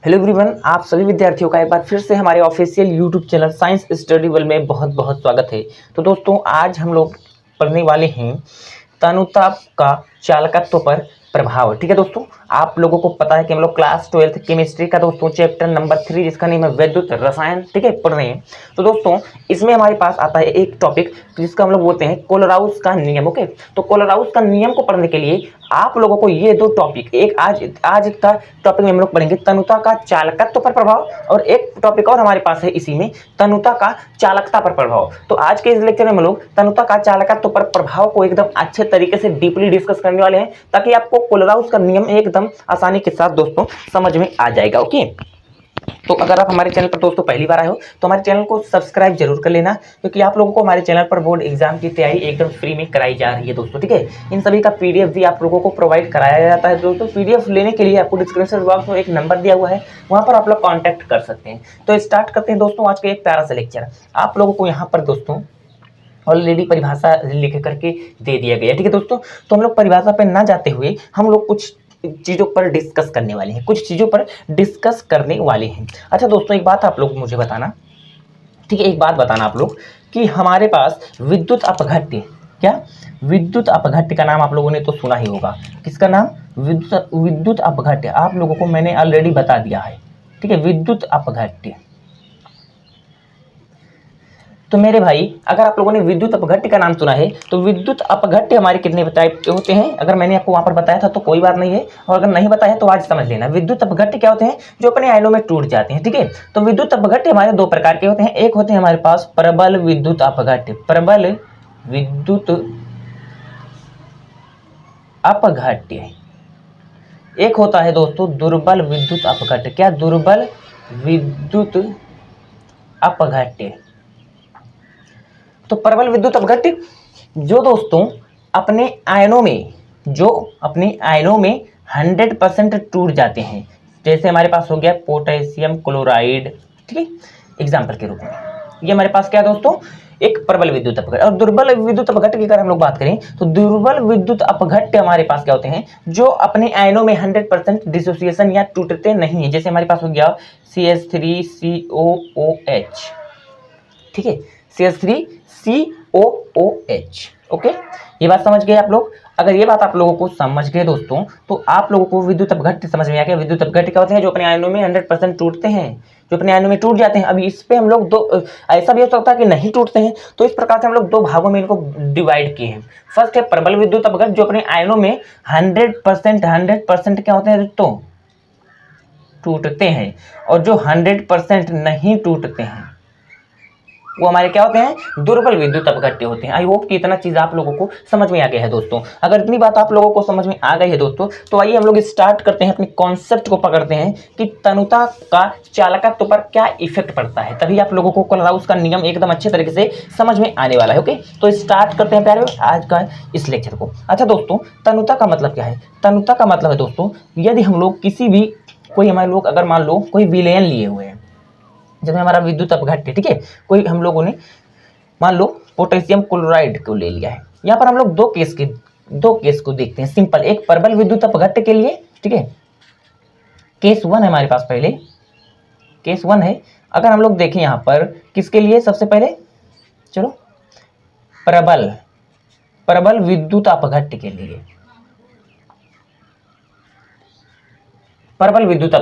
Hello everyone, आप सभी विद्यार्थियों का एक बार फिर से हमारे official YouTube channel science study world में बहुत बहुत स्वागत है। तो दोस्तों, आज हम लोग पढ़ने वाले हैं तनुताप का चालकत्व पर प्रभाव। ठीक है दोस्तों, आप लोगों को पता है कि हम लोग क्लास 12 केमिस्ट्री का दोस्तों चैप्टर नंबर 3 जिसका नेम है वैद्युत रसायन, ठीक है, पढ़ रहे हैं। तो दोस्तों, इसमें हमारे पास आता है एक टॉपिक जिसका हम लोग बोलते हैं कोलराउस का नियम। ओके, तो कोलराउस का नियम को पढ़ने के लिए आप लोगों को ये दो टॉपिक, एक आज का टॉपिक में हम लोग पढ़ेंगे तनुता का चालकत्व पर प्रभाव, और एक टॉपिक और हमारे पास है इसी में तनुता का चालकता पर प्रभाव। तो आज के इस लेक्चर में हम लोग तनुता का चालकत्व पर प्रभाव को एकदम अच्छे तरीके से डीपली डिस्कस करने वाले हैं, ताकि आपको कोलराउस का नियम एकदम आसानी के साथ दोस्तों समझ में आ जाएगा। ओके, तो अगर आप हमारे चैनल पर दोस्तों पहली बार आए हो तो हमारे चैनल को सब्सक्राइब जरूर कर लेना, क्योंकि आप लोगों को हमारे चैनल पर बोर्ड एग्जाम की तैयारी एकदम फ्री में कराई जा रही है दोस्तों। ठीक है, इन सभी का पीडीएफ भी आप लोगों को प्रोवाइड कराया जाता है दोस्तों। पीडीएफ लेने के लिए आपको डिस्क्रिप्शन बॉक्स में एक नंबर दिया हुआ है, वहां पर आप लोग कॉन्टैक्ट कर सकते हैं। तो स्टार्ट करते हैं दोस्तों आज के एक प्यारा सा लेक्चर। आप लोगों को यहाँ पर दोस्तों ऑलरेडी परिभाषा लिख करके दे दिया गया है। ठीक है दोस्तों, तो हम लोग परिभाषा पे ना जाते हुए हम लोग कुछ चीज़ों पर डिस्कस करने वाले हैं, कुछ चीज़ों पर डिस्कस करने वाले हैं। अच्छा दोस्तों, एक बात आप लोग मुझे बताना, ठीक है, एक बात बताना आप लोग कि हमारे पास विद्युत अपघट्य, क्या विद्युत अपघट्य का नाम आप लोगों ने तो सुना ही होगा। किसका नाम? विद्युत अपघट्य। आप लोगों को मैंने ऑलरेडी बता दिया है। ठीक है, विद्युत अपघट्य। तो मेरे भाई, अगर आप लोगों ने विद्युत अपघट्य का नाम सुना है तो विद्युत अपघट्य हमारे कितने टाइप के होते हैं? अगर मैंने आपको वहां पर बताया था तो कोई बात नहीं है, और अगर नहीं बताया तो आज समझ लेना। विद्युत अपघट्य क्या होते हैं? जो अपने आयनों में टूट जाते हैं। ठीक है, तो विद्युत अपघट्य हमारे दो प्रकार के होते हैं। एक होते हैं हमारे पास प्रबल विद्युत अपघट्य, प्रबल विद्युत अपघट्य। एक होता है दोस्तों दुर्बल विद्युत अपघट्य। क्या? दुर्बल विद्युत अपघट्य। तो प्रबल विद्युत अपघट्य जो दोस्तों अपने आयनों में 100% टूट जाते हैं। जैसे हमारे पास हो गया पोटेशियम क्लोराइड, ठीक है, एग्जाम्पल के रूप में। ये हमारे पास क्या है दोस्तों? एक प्रबल विद्युत अपघट्य। और दुर्बल विद्युत अपघट्य की अगर हम लोग बात करें तो दुर्बल विद्युत अपघट्य हमारे पास क्या होते हैं? जो अपने आयनों में 100% डिसोसिएशन या टूटते नहीं है। जैसे हमारे पास हो गया CH3COOH, ठीक है, CH3COOH। ओके, ये बात समझ गए आप लोग? अगर ये बात आप लोगों को समझ गए दोस्तों, तो आप लोगों को विद्युत अपघट्य समझ में आ गया। विद्युत अपघट्य क्या होते हैं? जो अपने आयनों में 100% टूटते हैं, जो अपने आयनों में टूट जाते हैं। अभी इस पे हम लोग दो, ऐसा भी हो सकता है कि नहीं टूटते हैं, तो इस प्रकार से हम लोग दो भागों में इनको डिवाइड किए हैं। फर्स्ट है प्रबल विद्युत अपघट्य, जो अपने आयनों में 100% क्या होते हैं दोस्तों? टूटते हैं। और जो 100% नहीं टूटते हैं वो हमारे क्या होते हैं? दुर्बल विद्युत अपघट्य होते हैं। आई होप कि इतना चीज आप लोगों को समझ में आ गया है दोस्तों। अगर इतनी बात आप लोगों को समझ में आ गई है दोस्तों, तो आइए हम लोग स्टार्ट करते हैं, अपने कॉन्सेप्ट को पकड़ते हैं कि तनुता का चालकत्व पर क्या इफेक्ट पड़ता है। तभी आप लोगों को कोलराउस का नियम एकदम अच्छे तरीके से समझ में आने वाला है। ओके, तो स्टार्ट करते हैं प्यारे आज का इस लेक्चर को। अच्छा दोस्तों, तनुता का मतलब क्या है? तनुता का मतलब है दोस्तों, यदि हम लोग किसी भी कोई हमारे लोग अगर मान लो कोई विलयन लिए हुए हैं, जब हमारा विद्युत अपघट्य, ठीक है, कोई हम लोगों ने मान लो पोटेशियम क्लोराइड को ले लिया है। यहाँ पर हम लोग दो केस को देखते हैं सिंपल। एक प्रबल विद्युत अपघट्य के लिए, ठीक है, केस 1 है हमारे पास। पहले केस 1 है। अगर हम लोग देखें यहाँ पर किसके लिए, सबसे पहले चलो प्रबल विद्युत अपघट्य के लिए, प्रबल विद्युत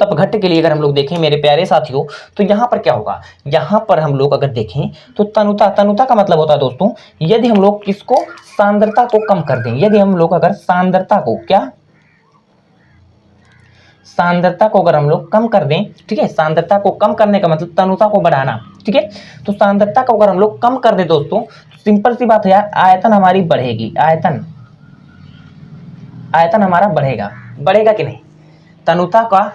अपघट्य के लिए अगर हम लोग देखें मेरे प्यारे साथियों, तो यहाँ पर क्या होगा? यहाँ पर हम लोग अगर देखें तो तनुता का मतलब होता है दोस्तों, यदि हम लोग किसको? सांद्रता को कम कर दें। यदि हम लोग अगर सांद्रता को अगर हम लोग कम कर दें, ठीक है, सांद्रता को कम करने का मतलब तनुता को बढ़ाना, ठीक है, तो सांद्रता को अगर हम लोग कम कर दें दोस्तों, सिंपल सी बात है यार, आयतन हमारी बढ़ेगी। आयतन हमारा बढ़ेगा कि नहीं? तनुता का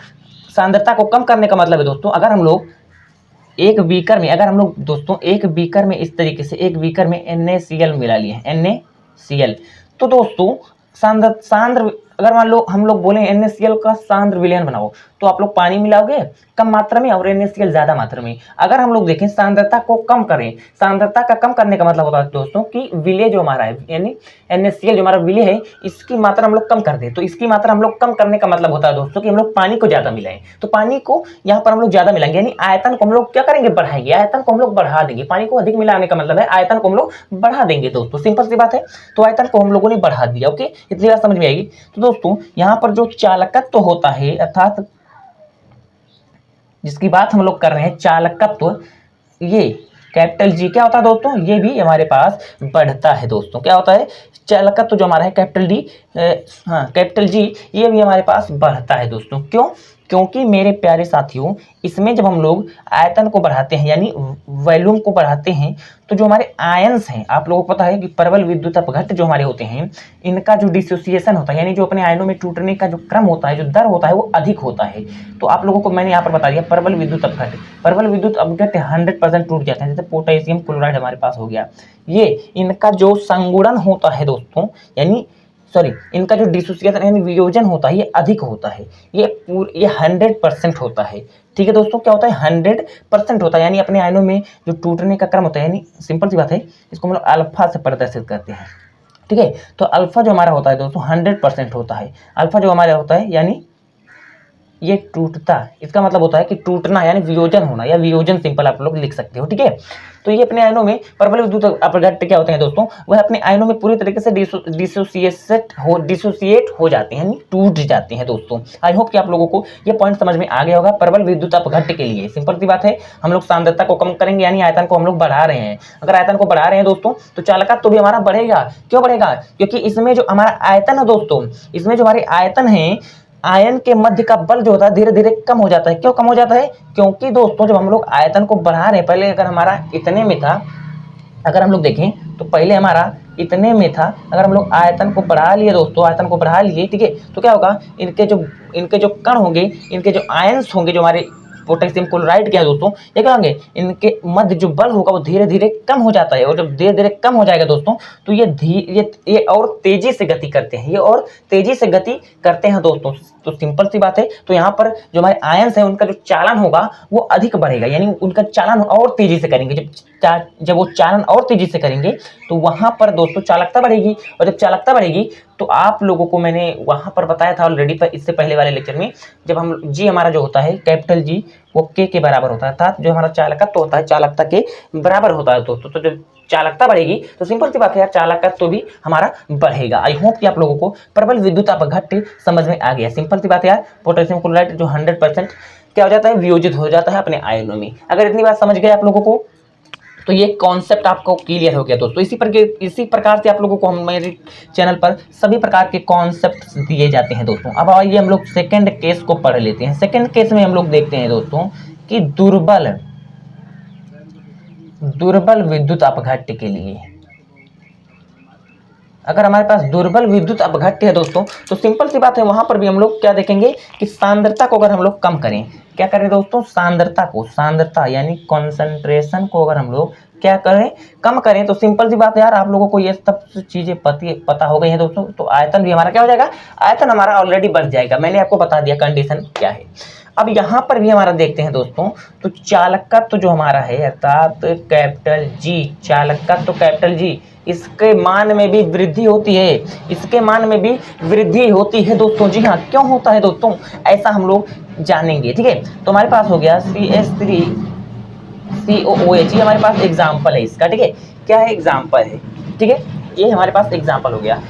सांद्रता को कम करने का मतलब है दोस्तों, अगर हम लोग एक बीकर में इस तरीके से एक बीकर में NaCl मिला लिए, NaCl, तो दोस्तों अगर मान लो हम लोग बोले NaCl का सांद्र विलयन बनाओ, तो आप लोग पानी मिलाओगे कम मात्रा में और NaCl ज्यादा मात्रा में। अगर हम लोग देखें सांद्रता को कम करें, सांद्रता का कम करने का मतलब होता है दोस्तों कि विलय जो हमारा है, यानी NaCl जो हमारा विलय है, इसकी मात्रा हम लोग कम कर दें। तो इसकी मात्रा हम लोग कम करने का मतलब होता है दोस्तों कि हम लोग पानी को ज्यादा मिलाएं। तो पानी को यहाँ पर हम लोग ज्यादा मिलाएंगे, यानी आयतन को हम लोग क्या करेंगे, बढ़ाएंगे, आयतन को हम लोग बढ़ा देंगे। पानी को अधिक मिलाने का मतलब है आयतन को हम लोग बढ़ा देंगे दोस्तों, सिंपल सी बात है। तो आयतन को हम लोगों ने बढ़ा दिया। ओके, इतनी बात समझ में आएगी। तो दोस्तों यहाँ पर जो चालकत्व होता है, अर्थात जिसकी बात हम लोग कर रहे हैं चालकत्व, ये कैपिटल जी क्या होता है दोस्तों, ये भी हमारे पास बढ़ता है दोस्तों। क्या होता है, चालकत्व जो हमारा है कैपिटल डी, हाँ कैपिटल जी, ये भी हमारे पास बढ़ता है दोस्तों। क्यों, क्योंकि मेरे प्यारे साथियों, इसमें जब हम लोग आयतन को बढ़ाते हैं यानी वॉल्यूम को बढ़ाते हैं, तो जो हमारे आयंस हैं, आप लोगों को पता है कि प्रबल विद्युत अपघट्ट जो हमारे होते हैं, इनका जो डिसोसिएशन होता है, यानी जो अपने आयनों में टूटने का जो क्रम होता है, जो दर होता है, वो अधिक होता है। तो आप लोगों को मैंने यहाँ पर बता दिया प्रबल विद्युत अपघट्ट, प्रबल विद्युत अपघट्ट 100% टूट जाते हैं। जैसे पोटेशियम क्लोराइड हमारे पास हो गया, ये इनका जो संगुणन होता है दोस्तों, यानी सॉरी, इनका जो डिसोसिएशन यानी वियोजन होता है, ये अधिक होता है। ये 100% होता है। ठीक है दोस्तों, क्या होता है, 100% होता है, यानी अपने आयनों में जो टूटने का क्रम होता है, यानी सिंपल सी बात है, इसको हम लोग अल्फा से प्रदर्शित करते हैं। ठीक है, तो अल्फा जो हमारा होता है दोस्तों 100% होता है। अल्फा जो हमारा होता है, यानी ये टूटता, इसका मतलब होता है कि टूटना यानी वियोजन होना, या वियोजन सिंपल आप लोग लिख सकते हो। ठीक है, तो ये अपने आयनों में प्रबल विद्युत अपघट्ट क्या होते हैं दोस्तों, वह अपने आयनों में पूरी तरीके से डिसोसिएट हो जाते हैं, यानी टूट जाते हैं दोस्तों। आई होप कि आप लोगों को ये पॉइंट समझ में आ गया होगा। प्रबल विद्युत अपघट्ट के लिए सिंपल सी बात है, हम लोग सांद्रता को कम करेंगे, यानी आयतन को हम लोग बढ़ा रहे हैं। अगर आयतन को बढ़ा रहे हैं दोस्तों, तो चालकत्व तो भी हमारा बढ़ेगा। क्यों बढ़ेगा, क्योंकि इसमें जो हमारा आयतन है दोस्तों, इसमें जो हमारे आयतन है, आयन के मध्य का बल जो होता है धीरे धीरे कम हो जाता है। क्यों कम हो जाता है, क्योंकि दोस्तों जब हम लोग आयतन को बढ़ा रहे हैं, पहले अगर हमारा इतने में था, अगर हम लोग देखें तो पहले हमारा इतने में था, अगर हम लोग आयतन को बढ़ा लिए दोस्तों, आयतन को बढ़ा लिए, ठीक है, तो क्या होगा, इनके जो कण होंगे, इनके जो आयंस होंगे, जो हमारे पोटेशियम क्लोराइड क्या है दोस्तों, ये क्या होंगे, इनके मध्य जो बल होगा वो धीरे धीरे कम हो जाता है। और जब धीरे धीरे कम हो जाएगा दोस्तों, तो ये और तेजी से गति करते हैं, ये और तेजी से गति करते हैं दोस्तों। तो सिंपल सी बात है, तो यहाँ पर जो हमारे आयंस है, उनका जो चालन होगा वो अधिक बढ़ेगा, यानी उनका चालन और तेजी से करेंगे। जब वो चालन और तेजी से करेंगे, तो वहां पर दोस्तों चालकता बढ़ेगी, और जब चालकता बढ़ेगी, तो आप लोगों को मैंने वहां पर बताया था ऑलरेडी, पर इससे पहले वाले लेक्चर में, जब हम जी हमारा जो होता है कैपिटल जी, वो के बराबर होता है, अर्थात जो हमारा चालकत्व होता है चालकता के बराबर होता है दोस्तों। तो जब चालकता बढ़ेगी, तो सिंपल सी बात है यार, चालकत्व तो भी हमारा बढ़ेगा। आई होप कि आप लोगों को प्रबल विद्युत अपघट्ट समझ में आ गया। सिंपल सी बात है यार, पोटेशियम क्लोराइड जो 100% क्या हो जाता है, वियोजित हो जाता है अपने आयनों में। अगर इतनी बात समझ गए आप लोगों को, तो ये कॉन्सेप्ट आपको क्लियर हो गया दोस्तों। इसी प्रकार से आप लोगों को मेरे चैनल पर सभी प्रकार के कॉन्सेप्ट दिए जाते हैं दोस्तों। अब आइए हम लोग सेकंड केस को पढ़ लेते हैं। सेकंड केस में हम लोग देखते हैं दोस्तों कि दुर्बल विद्युत अपघट्ट के लिए, अगर हमारे पास दुर्बल विद्युत अपघट्ट है दोस्तों, तो सिंपल सी बात है, वहां पर भी हम लोग क्या देखेंगे कि सांद्रता को अगर हम लोग कम करें, क्या करें दोस्तों, सांद्रता यानी कॉन्सेंट्रेशन को अगर हम लोग क्या करें, कम करें, तो सिंपल सी बात है यार, आप लोगों को ये सब चीजें पता हो गई हैं दोस्तों। तो आयतन भी हमारा क्या हो जाएगा, आयतन हमारा ऑलरेडी बढ़ जाएगा। मैंने आपको बता दिया कंडीशन क्या है। अब यहाँ पर भी हमारा देखते हैं दोस्तों, तो चालकत्व जो हमारा है, अर्थात कैपिटल जी, चालकत्व कैपिटल जी, इसके मान में भी वृद्धि होती है, इसके मान में भी वृद्धि होती है दोस्तों। जी हाँ, क्यों होता है दोस्तों, ऐसा हम लोग जानेंगे। ठीक है, तो हमारे पास हो गया CH3COOH, ये हमारे पास एग्जाम्पल है इसका। ठीक है, क्या है, एग्जाम्पल है। ठीक है, ये हमारे पास एग्जाम्पल हो गया।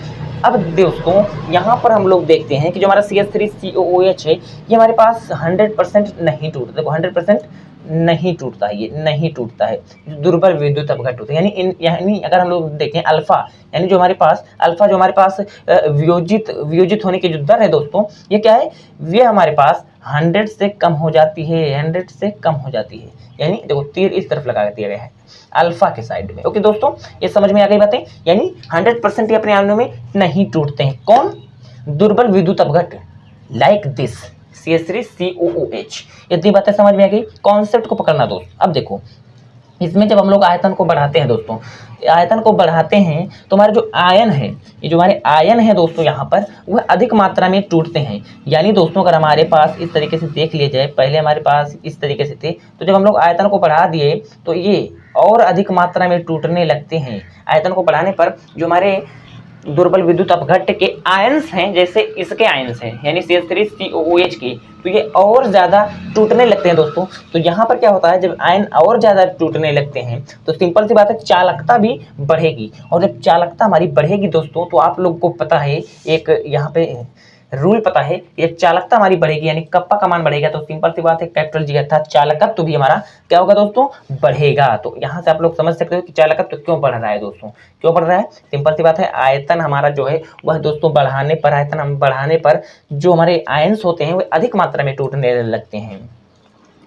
अब दोस्तों यहाँ पर हम लोग देखते हैं कि जो हमारा CH3COOH है, ये हमारे पास 100% नहीं टूटता। देखो 100% नहीं टूटता है, ये नहीं टूटता है। दुर्बल विद्युत अपघट्ट होते हैं, यानी अगर हम लोग देखें अल्फा, यानी जो हमारे पास अल्फा, जो हमारे पास वियोजित होने की जो दर है दोस्तों, ये क्या है, ये हमारे पास 100 से कम हो जाती है, 100 से कम हो जाती है। यानी देखो तीर इस तरफ लगा दिया गया है अल्फा के साइड में। ओके दोस्तों, ये समझ में आ गई बातें, यानी 100% ये अपने आयनों में नहीं टूटते हैं। कौन, दुर्बल विद्युत अपघट्ट, लाइक दिस CH3COOH। इतनी बातें समझ में आ गई, कॉन्सेप्ट को पकड़ना दोस्त। अब देखो इसमें जब हम लोग आयतन को बढ़ाते हैं दोस्तों, आयतन को बढ़ाते हैं तो हमारे जो आयन है, ये जो हमारे आयन है दोस्तों यहाँ पर वह अधिक मात्रा में टूटते हैं। यानी दोस्तों अगर हमारे पास इस तरीके से देख लिया जाए, पहले हमारे पास इस तरीके से थे, तो जब हम लोग आयतन को बढ़ा दिए तो ये और अधिक मात्रा में टूटने लगते हैं। आयतन को बढ़ाने पर जो हमारे दुर्बल विद्युत अपघट्य के आयंस हैं, जैसे इसके आयंस हैं यानी CH3COOH के, तो ये और ज़्यादा टूटने लगते हैं दोस्तों। तो यहाँ पर क्या होता है, जब आयन और ज़्यादा टूटने लगते हैं तो सिंपल सी बात है चालकता भी बढ़ेगी। और जब चालकता हमारी बढ़ेगी दोस्तों, तो आप लोग को पता है एक यहाँ पे रूल पता है, ये चालकता हमारी बढ़ेगी यानी कप्पा का मान बढ़ेगा, तो सिंपल सी बात है कैपिटल जी अर्थात चालकत्व तो भी हमारा क्या होगा दोस्तों, बढ़ेगा। तो यहाँ से आप लोग समझ सकते हो कि चालकत्व तो क्यों बढ़ रहा है दोस्तों, क्यों बढ़ रहा है। सिंपल सी बात है, आयतन हमारा जो है वह दोस्तों बढ़ाने पर, आयतन हम बढ़ाने पर जो हमारे आयंस होते हैं वे अधिक मात्रा में टूटने लगते हैं।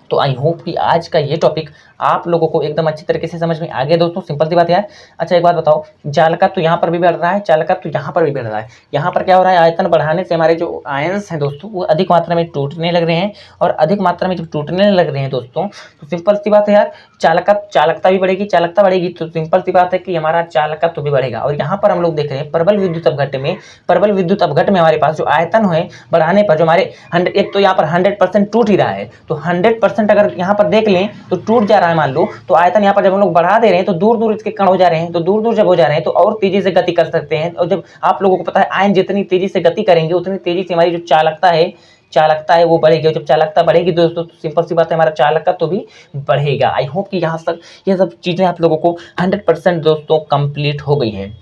तो आई होप कि आज का ये टॉपिक आप लोगों को एकदम अच्छी तरीके से समझ में आ गया दोस्तों। सिंपल सी बात है यार। अच्छा एक बात बताओ, चालकत्व तो यहाँ पर भी बढ़ रहा है, चालकत्व तो यहाँ पर भी बढ़ रहा है। यहाँ पर क्या हो रहा है, आयतन बढ़ाने से हमारे जो आयंस हैं दोस्तों वो अधिक मात्रा में टूटने लग रहे हैं, और अधिक मात्रा में जब टूटने लग रहे हैं दोस्तों, तो सिंपल सी बात है यार, चालकता भी बढ़ेगी, चालकता बढ़ेगी तो सिंपल सी बात है कि हमारा चालकत्व भी बढ़ेगा। और यहाँ पर हम लोग देख रहे हैं प्रबल विद्युत अपघट्य में, प्रबल विद्युत अपघट्य में हमारे पास जो आयतन है बढ़ाने पर जो हमारे 100, एक तो यहाँ पर 100% टूट ही रहा है, तो 100% अगर यहाँ पर देख लें तो टूट जा रहा है मान लो, तो आयतन यहाँ पर जब हम लोग बढ़ा दे रहे हैं तो दूर दूर इसके कण हो जा रहे हैं, तो दूर दूर जब हो जा रहे हैं तो और तेजी से गति कर सकते हैं। और जब आप लोगों को पता है आयन जितनी तेजी से गति करेंगे उतनी तेजी से हमारी जो चालकता है वो बढ़ेगी, और जब चालकता बढ़ेगी दोस्तों तो सिंपल सी बात है हमारा चालकत्व तो भी बढ़ेगा। आई होप कि यहाँ तक ये सब चीज़ें आप लोगों को 100% दोस्तों कंप्लीट हो गई हैं।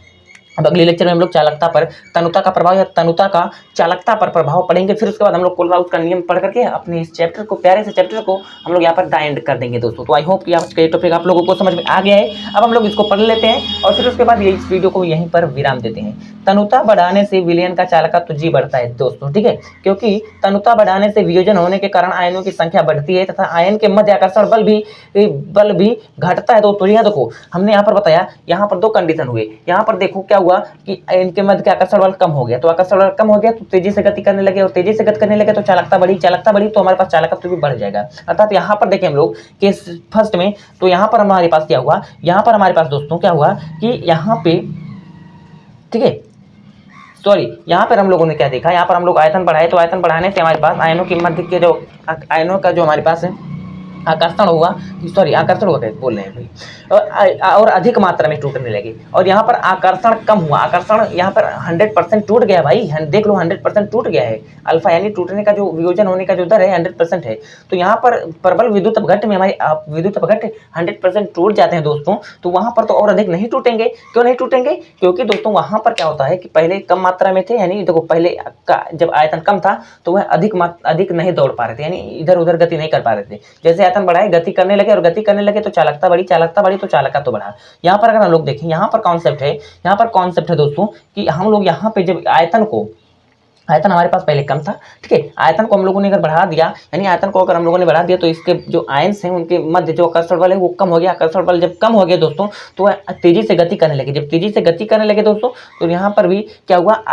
अब अगले लेक्चर में हम लोग चालकता पर तनुता का प्रभाव या तनुता का चालकता पर प्रभाव पढ़ेंगे। फिर उसके बाद हम लोग कोलराउस का नियम पढ़ करके अपने इस चैप्टर को, प्यारे से चैप्टर को हम लोग यहाँ पर एंड कर देंगे दोस्तों। तो आई होप कि आज का ये टॉपिक आप लोगों को समझ में आ गया है। अब हम लोग इसको पढ़ लेते हैं और फिर उसके बाद ये इस वीडियो को यहीं पर विराम देते हैं। तनुता बढ़ाने से विलयन का चालकत्व जी बढ़ता है दोस्तों, ठीक है, क्योंकि तनुता बढ़ाने से वियोजन होने के कारण आयनों की संख्या बढ़ती है तथा आयन के मध्य आकर्षण बल भी घटता है दोस्तों। यहाँ देखो हमने यहाँ पर बताया, यहाँ पर दो कंडीशन हुए। यहाँ पर देखो क्या हुआ कि इनके मध्य का आकर्षण बल कम हो गया, तो आकर्षण बल कम हो गया तो तेजी से गति करने लगे, और तेजी से गति करने लगे तो चालकता बढ़ी तो हमारे पास चालकत्व भी बढ़ जाएगा। अर्थात यहाँ पर देखें हम लोग केस फर्स्ट में, तो यहाँ पर हमारे पास क्या हुआ, यहाँ पर हमारे पास दोस्तों क्या हुआ कि यहाँ पे, ठीक है, सॉरी, यहाँ पर हम लोगों ने क्या देखा, यहाँ पर हम लोग आयतन बढ़ाए, तो आयतन बढ़ाने से हमारे पास आयनों के मध्य के जो आयनों का जो हमारे पास है आकर्षण हुआ, सॉरी आकर्षण होता है बोल रहे हैं भाई, और अधिक मात्रा में टूटने लगे। और यहाँ पर आकर्षण कम हुआ, आकर्षण यहाँ पर 100% टूट गया भाई, देख लो 100% टूट गया है। अल्फा यानी टूटने का जो वियोजन होने का जो दर है 100% है। तो यहाँ पर प्रबल विद्युत अपघट्य में हमारे विद्युत अपघट्य 100% टूट जाते हैं दोस्तों, तो वहाँ पर तो और अधिक नहीं टूटेंगे। क्यों नहीं टूटेंगे, क्योंकि दोस्तों वहाँ पर क्या होता है कि पहले कम मात्रा में थे, यानी देखो पहले का जब आयतन कम था तो वह अधिक नहीं दौड़ पा रहे थे, यानी इधर उधर गति नहीं कर पा रहे थे। जैसे बढ़ाए गति करने लगे, और गति करने लगे तो चालकता बढ़ी तो चालकता तो बढ़ा। यहाँ पर अगर हम लोग देखें, यहाँ पर कॉन्सेप्ट है दोस्तों कि हम लोग यहाँ पे जब आयतन हमारे पास पहले कम था, ठीक है, आयतन को हम लोगों ने अगर बढ़ा दिया, यानी आयतन को अगर हम लोगों ने बढ़ा दिया तो इसके जो आयंस हैं उनके मध्य जो आकर्षण बल है वो कम हो गया। आकर्षण बल जब कम हो गया दोस्तों तो वह तेजी से गति करने लगे। जब तेजी से गति करने लगे दोस्तों तो यहाँ पर भी क्या हुआ,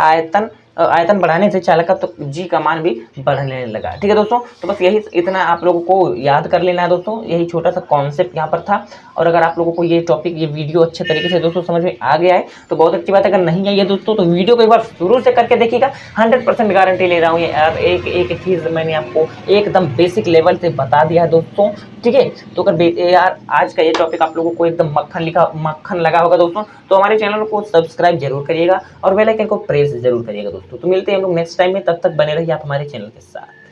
आयतन बढ़ाने से चालकत्व तो जी का मान भी बढ़ने लगा। ठीक है दोस्तों, तो बस यही इतना आप लोगों को याद कर लेना है दोस्तों, यही छोटा सा कॉन्सेप्ट यहाँ पर था। और अगर आप लोगों को ये टॉपिक, ये वीडियो अच्छे तरीके से दोस्तों समझ में आ गया है तो बहुत अच्छी बात है। अगर नहीं आई है दोस्तों तो वीडियो को एक बार शुरू से करके देखिएगा, 100% गारंटी ले रहा हूँ यार। एक चीज़ मैंने आपको एकदम बेसिक लेवल से बता दिया है दोस्तों, ठीक है। तो अगर यार आज का ये टॉपिक आप लोगों को एकदम मक्खन लगा होगा दोस्तों, तो हमारे चैनल को सब्सक्राइब जरूर करिएगा और बेल आइकन को प्रेस जरूर करिएगा दोस्तों। तो मिलते हैं हम लोग नेक्स्ट टाइम में, तब तक बने रहिए आप हमारे चैनल के साथ।